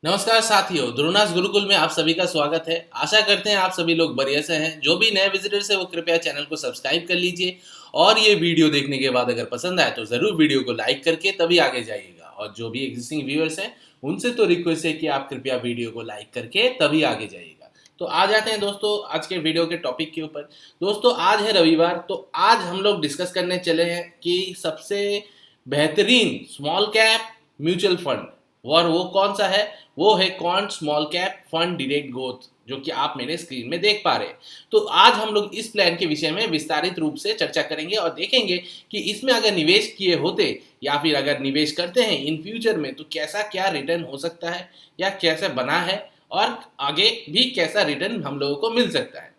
नमस्कार साथियों, ध्रुवनाथ गुरुकुल में आप सभी का स्वागत है। आशा करते हैं आप सभी लोग बढ़िया से हैं। जो भी नए विजिटर्स है वो कृपया चैनल को सब्सक्राइब कर लीजिए और ये वीडियो देखने के बाद अगर पसंद आए तो ज़रूर वीडियो को लाइक करके तभी आगे जाइएगा। और जो भी एग्जिस्टिंग व्यूअर्स हैं उनसे तो रिक्वेस्ट है कि आप कृपया वीडियो को लाइक करके तभी आगे जाइएगा। तो आ जाते हैं दोस्तों आज के वीडियो के टॉपिक के ऊपर। दोस्तों आज है रविवार, तो आज हम लोग डिस्कस करने चले हैं कि सबसे बेहतरीन स्मॉल कैप म्यूचुअल फंड और वो कौन सा है। वो है quant small cap fund Direct growth, जो कि आप मेरे स्क्रीन में देख पा रहे हैं। तो आज हम लोग इस प्लान के विषय में विस्तारित रूप से चर्चा करेंगे और देखेंगे कि इसमें अगर निवेश किए होते या फिर अगर निवेश करते हैं इन फ्यूचर में तो कैसा क्या रिटर्न हो सकता है या कैसे बना है और आगे भी कैसा रिटर्न हम लोगों को मिल सकता है।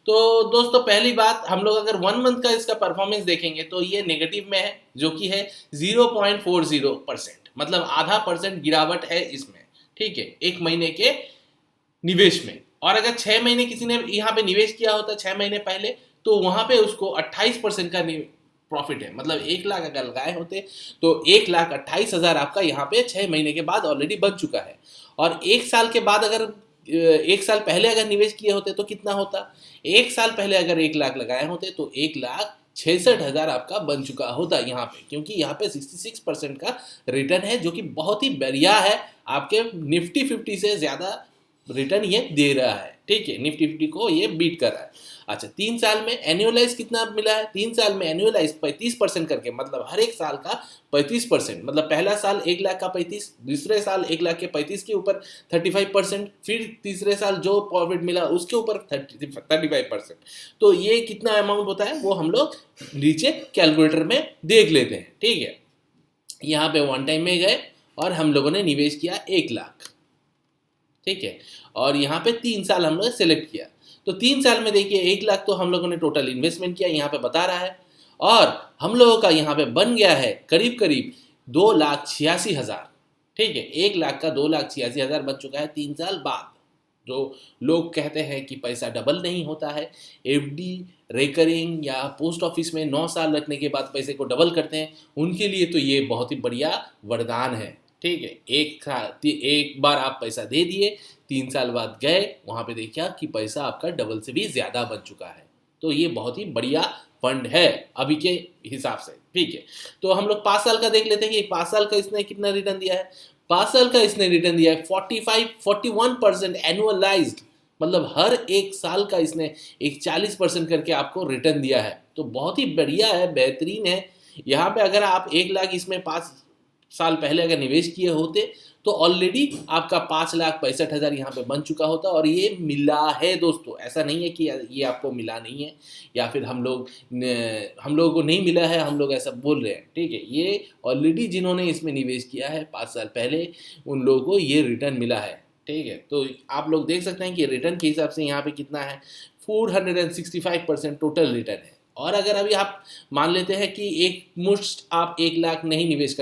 तो दोस्तों पहली बात, हम लोग अगर 1 मंथ का इसका परफॉर्मेंस देखेंगे तो ये नेगेटिव में है, जो कि है 0.40%, मतलब आधा परसेंट गिरावट है इसमें। ठीक है, एक महीने के निवेश में। और अगर 6 महीने किसी ने यहाँ पे निवेश किया होता 6 महीने पहले, तो वहां पे उसको 28% का प्रॉफिट है। मतलब 1 लाख अगर लगाए होते तो 1,28,000 आपका यहाँ पे 6 महीने के बाद ऑलरेडी बन चुका है। और 1 साल के बाद अगर 1 साल पहले अगर निवेश किए होते तो कितना होता। 1 साल पहले अगर 1 लाख लगाए होते तो 1,66,000 आपका बन चुका होता यहाँ पे, क्योंकि यहाँ पे 66% का रिटर्न है, जो कि बहुत ही बढ़िया है। आपके निफ्टी 50 से ज्यादा रिटर्न ये दे रहा है। ठीक है, निफ्टी 50 को ये बीट कर रहा है। अच्छा, 3 साल में एनुअलाइज कितना मिला है। 3 साल में एनुअलाइज 35% करके, मतलब हर एक साल का 35%। मतलब पहला साल 1 लाख का 35, दूसरे साल 1 लाख के 35 के ऊपर 35%, फिर तीसरे साल जो प्रॉफिट मिला उसके ऊपर 35%। तो ये कितना अमाउंट होता है वो हम लोग नीचे कैलकुलेटर में देख लेते हैं। ठीक है, यहाँ पे वन टाइम में गए और हम लोगों ने निवेश किया 1 लाख। ठीक है, और यहाँ पे 3 साल हम लोग सेलेक्ट किया। तो 3 साल में देखिए 1 लाख तो हम लोगों ने टोटल इन्वेस्टमेंट किया, यहाँ पे बता रहा है। और हम लोगों का यहाँ पे बन गया है करीब करीब 2,86,000। ठीक है, 1 लाख का 2,86,000 बन चुका है 3 साल बाद। जो लोग कहते हैं कि पैसा डबल नहीं होता है, एफडी रेकरिंग या पोस्ट ऑफिस में 9 साल रखने के बाद पैसे को डबल करते हैं, उनके लिए तो ये बहुत ही बढ़िया वरदान है। ठीक है, एक बार आप पैसा दे दिए, 3 साल बाद गए वहां पे देखा कि पैसा आपका डबल से भी ज्यादा बन चुका है। तो ये बहुत ही बढ़िया फंड है अभी के हिसाब से। ठीक है, तो हम लोग 5 साल का देख लेते हैं कि 5 साल का इसने कितना रिटर्न दिया है। 5 साल का इसने रिटर्न दिया है 41% एनुअलाइज्ड। मतलब हर एक साल का इसने एक 40% करके आपको रिटर्न दिया है। तो बहुत ही बढ़िया है, बेहतरीन है। यहाँ पे अगर आप 1 लाख इसमें 5 साल पहले अगर निवेश किए होते तो ऑलरेडी आपका 5,65,000 यहाँ पे बन चुका होता। और ये मिला है दोस्तों, ऐसा नहीं है कि ये आपको मिला नहीं है या फिर हम लोगों को नहीं मिला है, हम लोग ऐसा बोल रहे हैं। ठीक है, ये ऑलरेडी जिन्होंने इसमें निवेश किया है 5 साल पहले उन लोगों को ये रिटर्न मिला है। ठीक है, तो आप लोग देख सकते हैं कि रिटर्न के हिसाब से यहाँ पे कितना है, 465% टोटल रिटर्न है। और अगर अभी आप मान लेते हैं कि एक मुश्त आप 1 लाख नहीं निवेश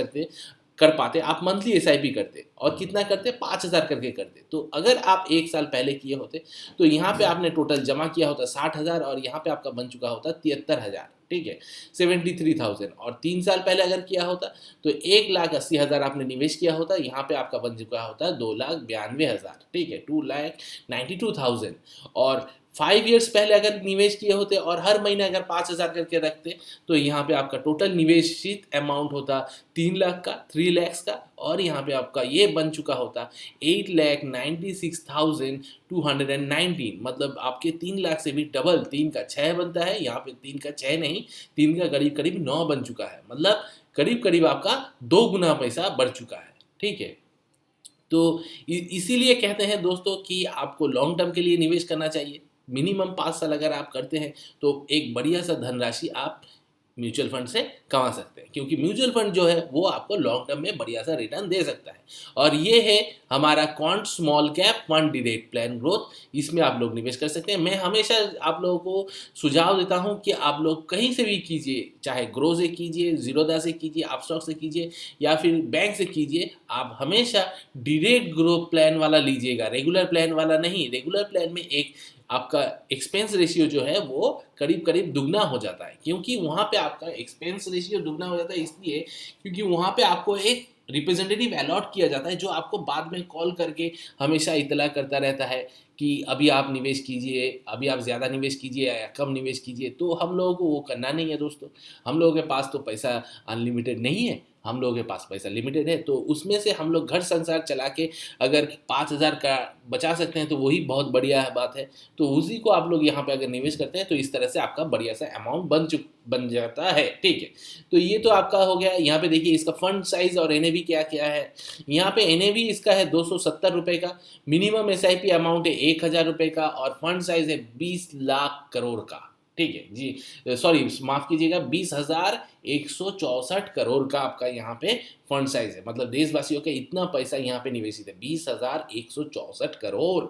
कर पाते, आप मंथली एसआईपी करते और कितना करते 5,000 करके करते। तो अगर आप 1 साल पहले किए होते तो यहाँ पे आपने टोटल जमा किया होता 60,000 और यहाँ पे आपका बन चुका होता 73,000। ठीक है, 73,000। और 3 साल पहले अगर किया होता तो 1,80,000 आपने निवेश किया होता, यहाँ पे आपका बन चुका होता 2,92,000। ठीक है, 2,92,000। और 5 ईयर्स पहले अगर निवेश किए होते और हर महीने अगर 5,000 करके रखते तो यहाँ पे आपका टोटल निवेशित अमाउंट होता 3 लाख का, 3 लैक्स का। और यहाँ पे आपका ये बन चुका होता 8,96,219। मतलब आपके 3 लाख से भी डबल, 3 का 6 बनता है, यहाँ पे 3 का 6 नहीं, 3 का करीब करीब 9 बन चुका है। मतलब करीब करीब आपका 2 गुना पैसा बढ़ चुका है। ठीक है, तो इसीलिए कहते हैं दोस्तों कि आपको लॉन्ग टर्म के लिए निवेश करना चाहिए। मिनिमम 5 साल अगर आप करते हैं तो एक बढ़िया सा धनराशि आप म्यूचुअल फंड से कमा सकते हैं, क्योंकि म्यूचुअल फंड जो है वो आपको लॉन्ग टर्म में बढ़िया सा रिटर्न दे सकता है। और ये है हमारा quant small cap fund direct plan growth. इसमें आप लोग निवेश कर सकते हैं। मैं हमेशा आप लोगों को सुझाव देता हूं कि आप लोग कहीं से भी कीजिए, चाहे ग्रो से कीजिए, जीरोदा से कीजिए, अपस्टॉक से कीजिए या फिर बैंक से कीजिए, आप हमेशा डायरेक्ट ग्रो प्लान वाला लीजिएगा, रेगुलर प्लान वाला नहीं। रेगुलर प्लान में एक आपका एक्सपेंस रेशियो जो है वो करीब करीब दुगना हो जाता है। क्योंकि वहाँ पे आपका एक्सपेंस रेशियो दुगना हो जाता है इसलिए क्योंकि वहाँ पे आपको एक रिप्रेजेंटेटिव अलॉट किया जाता है, जो आपको बाद में कॉल करके हमेशा इतला करता रहता है कि अभी आप निवेश कीजिए, अभी आप ज़्यादा निवेश कीजिए या कम निवेश कीजिए। तो हम लोगों को वो करना नहीं है दोस्तों। हम लोगों के पास तो पैसा अनलिमिटेड नहीं है, हम लोगों के पास पैसा लिमिटेड है। तो उसमें से हम लोग घर संसार चला के अगर 5,000 का बचा सकते हैं तो वही बहुत बढ़िया बात है। तो उसी को आप लोग यहाँ पे अगर निवेश करते हैं तो इस तरह से आपका बढ़िया सा अमाउंट बन जाता है। ठीक है, तो ये तो आपका हो गया। यहाँ पे देखिए इसका फंड साइज और एनएवी क्या क्या है। यहाँ पे एनएवी इसका है 270 रुपये का, मिनिमम एसआईपी अमाउंट है 1,000 रुपये का और फंड साइज है 20 लाख करोड़ का। ठीक है जी, सॉरी माफ कीजिएगा, 20,164 करोड़ का आपका यहाँ पे फंड साइज है। मतलब देशवासियों के इतना पैसा यहाँ पे निवेशित है, 20,164 करोड़।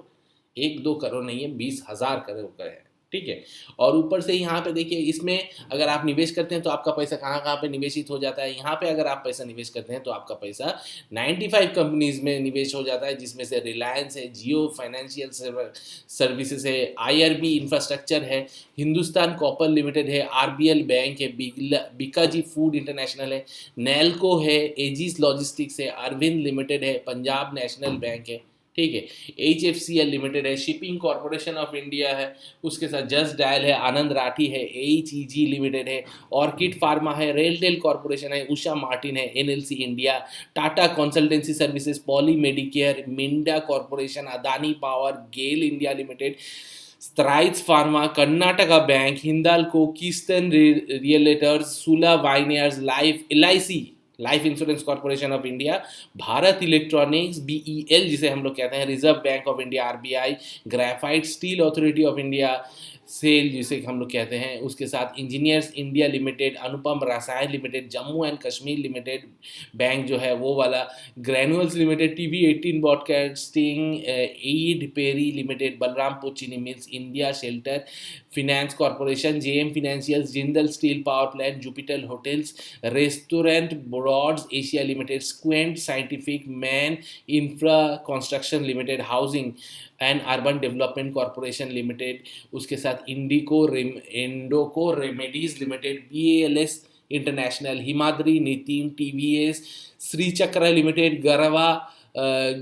1-2 करोड़ नहीं है, 20,000 करोड़ का है। ठीक है, और ऊपर से यहाँ पे देखिए इसमें अगर आप निवेश करते हैं तो आपका पैसा कहाँ कहाँ पे निवेशित हो जाता है। यहाँ पे अगर आप पैसा निवेश करते हैं तो आपका पैसा 95 कंपनीज में निवेश हो जाता है, जिसमें से रिलायंस है, जियो फाइनेंशियल सर्विसेज है, आईआरबी इंफ्रास्ट्रक्चर है, हिंदुस्तान कॉपर लिमिटेड है, आरबीएल बैंक है, बीकाजी फूड इंटरनेशनल है, नेल्को है, एजिस लॉजिस्टिक्स है, अरविंद लिमिटेड है, पंजाब नेशनल बैंक है। ठीक है, HFCL लिमिटेड है, शिपिंग कॉरपोरेशन ऑफ इंडिया है, उसके साथ जस्ट डायल है, आनंद राठी है, HEG लिमिटेड है, ऑर्किड फार्मा है, रेलटेल कॉरपोरेशन है, उषा मार्टिन है, NLC India, Tata Consultancy Services, Poly Medicare, Minda Corporation, Adani Power, GAIL India Limited, Strides Pharma, Karnataka Bank, Hindalco, Keystone Realtors, Sula Vineyards, Life Insurance Corporation of India, Bharat Electronics BEL जिसे हम लोग कहते हैं, Reserve Bank of India RBI, Graphite Steel Authority of India SAIL जिसे हम लोग कहते हैं, उसके साथ engineers India Limited, Anupam Rasayan Limited, Jammu and Kashmir Limited Bank जो है वो वाला, Granules Limited, TV18 Broadcasting, EID Parry Limited, Balrampur Chini Mills, India Shelter Finance Corporation, JM Financial, Jindal Steel Power Plant, Jupiter Hotels, Restaurant Brands Asia Limited, Sequent Scientific, Man Infra Construction Limited, Housing and Urban Development Corporation Limited, उसके साथ Indoco Remedies Limited, BALS International, Himadri Nitin, TVS, Shri Chakra Limited,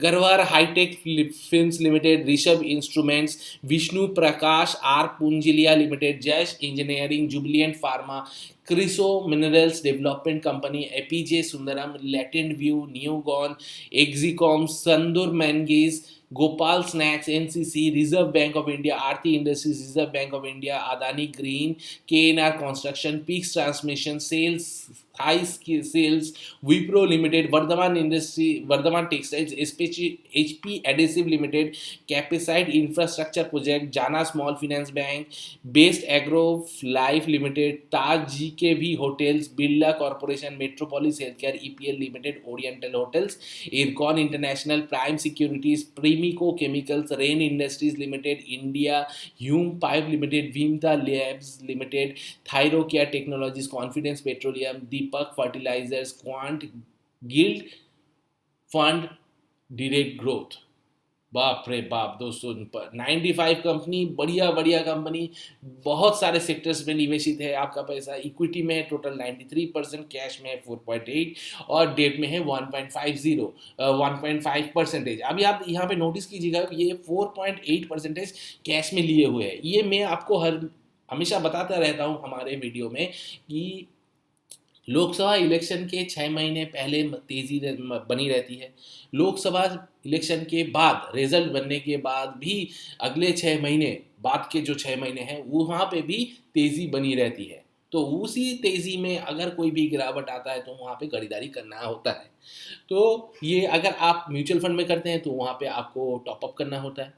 Garware Hitech Films Limited, Rishabh instruments, Vishnu Prakash R Punglia Limited, Jash Engineering, Jubilant Pharma, क्रिसो Minerals Development Company, APJ Sundaram, Latent View, Newgen, Exicom, Sandur Manganese, Gopal Snacks, NCC, Reserve Bank of India, Aarti Industries, Reserve Bank of India, Adani Green, KNR Construction, पीक्स Transmission, High Sales, Wipro Limited, Vardhman Textiles, HP Adhesive Limited, Capacite Infrastructure Project, Jana Small Finance Bank, Best Agro Life Limited, Taj GKV Hotels, Birla Corporation, Metropolis Healthcare, EPL limited, oriental Hotels, IRCON International, Prime Securities, Primo Chemicals, Rain Industries Limited India, Hume Pipe Limited, Vimta Labs Limited, Thyrocare Technologies, Confidence Petroleum, Deepak Fertilisers, Quant Gilt Fund, Direct Growth. बाप रे बाप दोस्तों, 95 company, बढ़िया बढ़िया company, बहुत सारे sectors में निवेशित है आपका पैसा। इक्विटी में टोटल 93%, कैश में 4.8 और डेट में है 1.5%। अभी आप यहाँ पे नोटिस कीजिएगा, ये 4.8% कैश में लिए हुए हैं। ये मैं आपको हमेशा बताता रहता हूँ हमारे वीडियो में कि लोकसभा इलेक्शन के 6 महीने पहले तेजी बनी रहती है, लोकसभा इलेक्शन के बाद रिजल्ट बनने के बाद भी अगले 6 महीने बाद के जो 6 महीने हैं वहाँ पे भी तेजी बनी रहती है। तो उसी तेजी में अगर कोई भी गिरावट आता है तो वहाँ पे खरीदारी करना होता है। तो ये अगर आप म्यूचुअल फंड में करते हैं तो वहाँ पे आपको टॉपअप करना होता है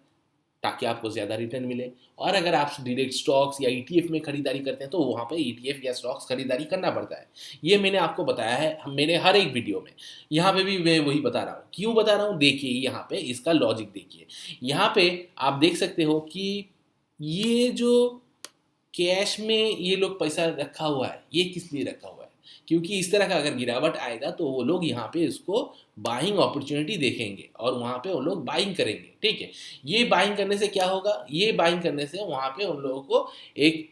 ताकि आपको ज़्यादा रिटर्न मिले, और अगर आप डायरेक्ट स्टॉक्स या ETF में खरीदारी करते हैं तो वहाँ पे ETF या स्टॉक्स खरीदारी करना पड़ता है। ये मैंने आपको बताया है मेरे हर एक वीडियो में, यहाँ पे भी मैं वही बता रहा हूँ। क्यों बता रहा हूँ, देखिए यहाँ पे इसका लॉजिक देखिए। यहाँ पे आप देख सकते हो कि ये जो कैश में ये लोग पैसा रखा हुआ है, ये किस लिए रखा हुआ है, क्योंकि इस तरह का अगर गिरावट आएगा तो वो लोग यहाँ पे इसको बाइंग अपॉर्चुनिटी देखेंगे और वहाँ पे वो लोग बाइंग करेंगे। ठीक है, ये बाइंग करने से क्या होगा, ये बाइंग करने से वहाँ पे उन लोगों को एक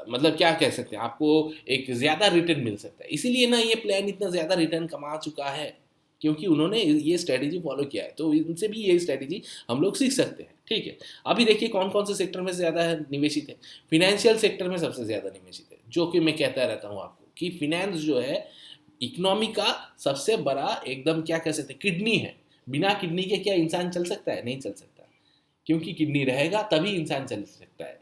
मतलब क्या कह सकते हैं, आपको एक ज़्यादा रिटर्न मिल सकता है। इसीलिए ना ये प्लान इतना ज़्यादा रिटर्न कमा चुका है, क्योंकि उन्होंने ये स्ट्रैटेजी फॉलो किया है, तो इनसे भी ये स्ट्रैटेजी हम लोग सीख सकते हैं। ठीक है, अभी देखिए कौन कौन से सेक्टर में ज़्यादा निवेशित है। फिनेंशियल सेक्टर में सबसे ज़्यादा निवेशित है, जो कि मैं कहता रहता हूँ आपको कि फिनेंस जो है इकोनॉमी का सबसे बड़ा एकदम क्या कह सकते हैं किडनी है। बिना किडनी के क्या इंसान चल सकता है? नहीं चल सकता, क्योंकि किडनी रहेगा तभी इंसान चल सकता है,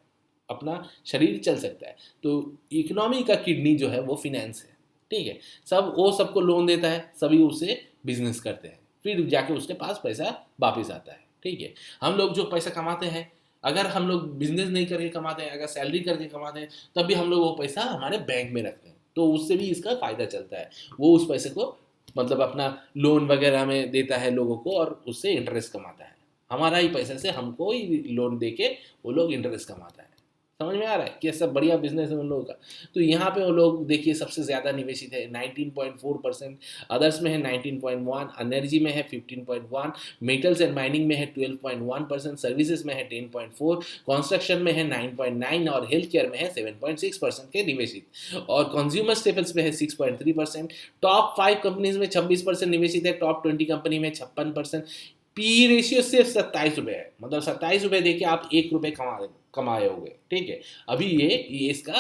अपना शरीर चल सकता है। तो इकोनॉमी का किडनी जो है वो फिनेंस है। ठीक है, वो सबको लोन देता है, सभी उसे बिजनेस करते हैं, फिर जाके उसके पास पैसा वापस आता है। ठीक है, हम लोग जो पैसा कमाते हैं, अगर हम लोग बिजनेस नहीं करके कमाते हैं, अगर सैलरी करके कमाते हैं, तब भी हम लोग वो पैसा हमारे बैंक में रखते हैं, तो उससे भी इसका फायदा चलता है। वो उस पैसे को मतलब अपना लोन वगैरह में देता है लोगों को, और उससे इंटरेस्ट कमाता है। हमारा ही पैसे से हमको ही लोन दे के वो लोग इंटरेस्ट कमाता है। समझ में आ रहा है कि सब बढ़िया बिजनेस है उन लोगों का। तो यहाँ पे वो लोग देखिए सबसे ज़्यादा निवेशित है 19.4%, अदर्स में है 19.1, एनर्जी में है 15.1, मेटल्स एंड माइनिंग में है 12.1%, सर्विसेज में है 10.4, कंस्ट्रक्शन में है 9.9 और हेल्थ केयर में है 7.6% के निवेशित, और कंज्यूमर स्टेपल्स में है 6.3%। टॉप 5 कंपनीज में 26% निवेशित है, टॉप 20 कंपनी में 56%। पी रेशियो सिर्फ 27 रुपये है, मतलब 27 रुपये देके आप 1 रुपये कमाए होगे। ठीक है, अभी ये इसका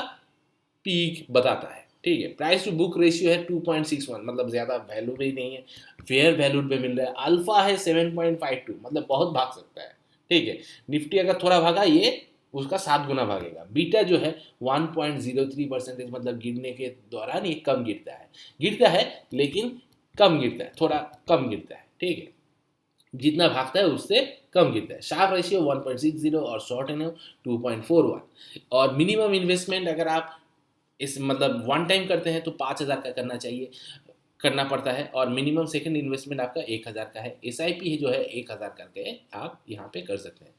पीक बताता है। ठीक है, प्राइस टू बुक रेशियो है 2.61, मतलब ज़्यादा वैल्यू भी नहीं है, फेयर वैल्यू पे मिल रहा है। अल्फा है 7.52, मतलब बहुत भाग सकता है। ठीक है, निफ्टी अगर थोड़ा भागा ये उसका 7 गुना भागेगा। बीटा जो है 1.03%, मतलब गिरने के दौरान ये कम गिरता है लेकिन कम गिरता है, थोड़ा कम गिरता है। ठीक है, जितना भागता है उससे कम गिरता है। शार्प रेशियो 1.60 और शॉर्ट एन 2.41। और मिनिमम इन्वेस्टमेंट अगर आप इस मतलब वन टाइम करते हैं तो 5,000 का करना पड़ता है, और मिनिमम सेकंड इन्वेस्टमेंट आपका 1,000 का है। SIP जो है 1,000 करके आप यहाँ पे कर सकते हैं।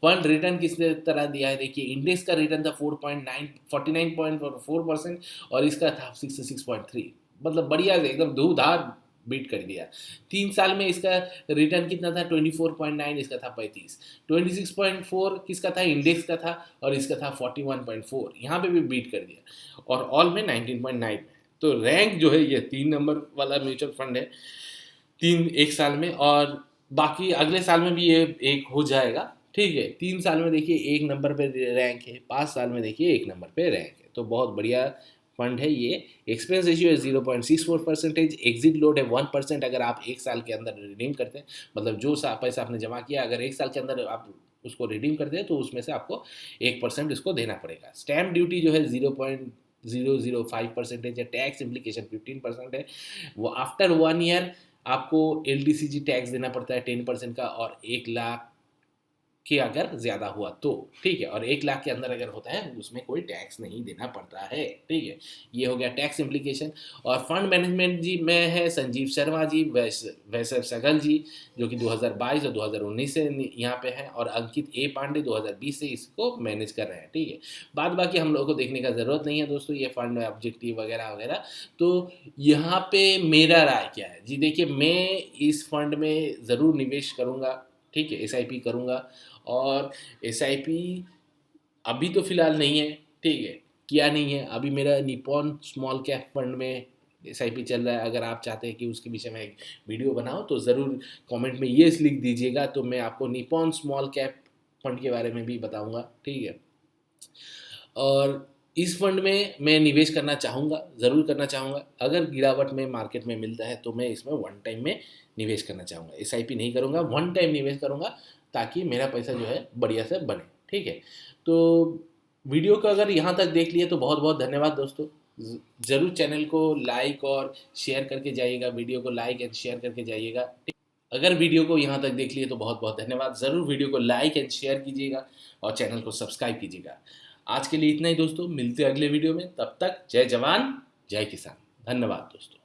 फंड रिटर्न किस तरह दिया है देखिए, इंडेक्स का रिटर्न था 49.4%, और इसका था 66.3, मतलब बढ़िया एकदम धूधार बीट कर दिया। 3 साल में इसका रिटर्न कितना था 24.9, इसका था 35। 26.4 किसका था? इंडेक्स का था, और इसका था 41.4, यहाँ पे भी बीट कर दिया। और ऑल में 19.9। तो रैंक जो है ये 3 नंबर वाला म्यूचुअल फंड है 1 साल में, और बाकी अगले साल में भी ये एक हो जाएगा। ठीक है, 3 साल में देखिए 1 नंबर पे रैंक है, 5 साल में देखिए 1 नंबर पे रैंक है, तो बहुत बढ़िया फंड है ये। एक्सपेंस रेशियो है 0.64%, एग्जिट लोड है 1%। अगर आप 1 साल के अंदर रिडीम करते हैं, मतलब जो पैसा आपने जमा किया अगर 1 साल के अंदर आप उसको रिडीम करते हैं तो उसमें से आपको 1% इसको देना पड़ेगा। स्टैम्प ड्यूटी जो है 0.005% है, टैक्स इम्प्लीकेशन 15% है। वो आफ्टर 1 ईयर आपको LDCG टैक्स देना पड़ता है 10% का, और 1 लाख कि अगर ज़्यादा हुआ तो। ठीक है, और 1 लाख के अंदर अगर होता है उसमें कोई टैक्स नहीं देना पड़ता है। ठीक है, ये हो गया टैक्स इम्प्लीकेशन। और फंड मैनेजमेंट जी में है संजीव शर्मा जी, वैशव सहगल जी, जो कि 2022 और 2019 से यहाँ पे हैं, और अंकित पांडे 2020 से इसको मैनेज कर रहे हैं। ठीक है, बाद बाकी हम लोगों को देखने का ज़रूरत नहीं है दोस्तों, ये फंड ऑब्जेक्टिव वगैरह वगैरह। तो यहाँ पे मेरा राय क्या है जी, देखिए मैं इस फंड में ज़रूर निवेश करूँगा। ठीक है, SIP करूँगा, और SIP अभी तो फिलहाल नहीं है। ठीक है, किया नहीं है अभी। मेरा निपॉन स्मॉल कैप फंड में SIP चल रहा है। अगर आप चाहते हैं कि उसके विषय में एक वीडियो बनाओ तो ज़रूर कमेंट में ये लिख दीजिएगा, तो मैं आपको निपॉन स्मॉल कैप फंड के बारे में भी बताऊंगा। ठीक है, और इस फंड में मैं निवेश करना चाहूँगा, ज़रूर करना चाहूँगा। अगर गिरावट में मार्केट में मिलता है तो मैं इसमें वन टाइम में निवेश करना चाहूँगा। SIP नहीं करूँगा, वन टाइम निवेश करूँगा, ताकि मेरा पैसा जो है बढ़िया से बने। ठीक है, तो वीडियो को अगर यहाँ तक देख लिए तो बहुत बहुत धन्यवाद दोस्तों। ज़रूर चैनल को लाइक और शेयर करके जाइएगा, वीडियो को लाइक एंड शेयर करके जाइएगा। अगर वीडियो को यहाँ तक देख लिए तो बहुत बहुत धन्यवाद। ज़रूर वीडियो को लाइक एंड शेयर कीजिएगा, और चैनल को सब्सक्राइब कीजिएगा। आज के लिए इतना ही दोस्तों, मिलते हैं अगले वीडियो में। तब तक जय जवान जय किसान। धन्यवाद दोस्तों।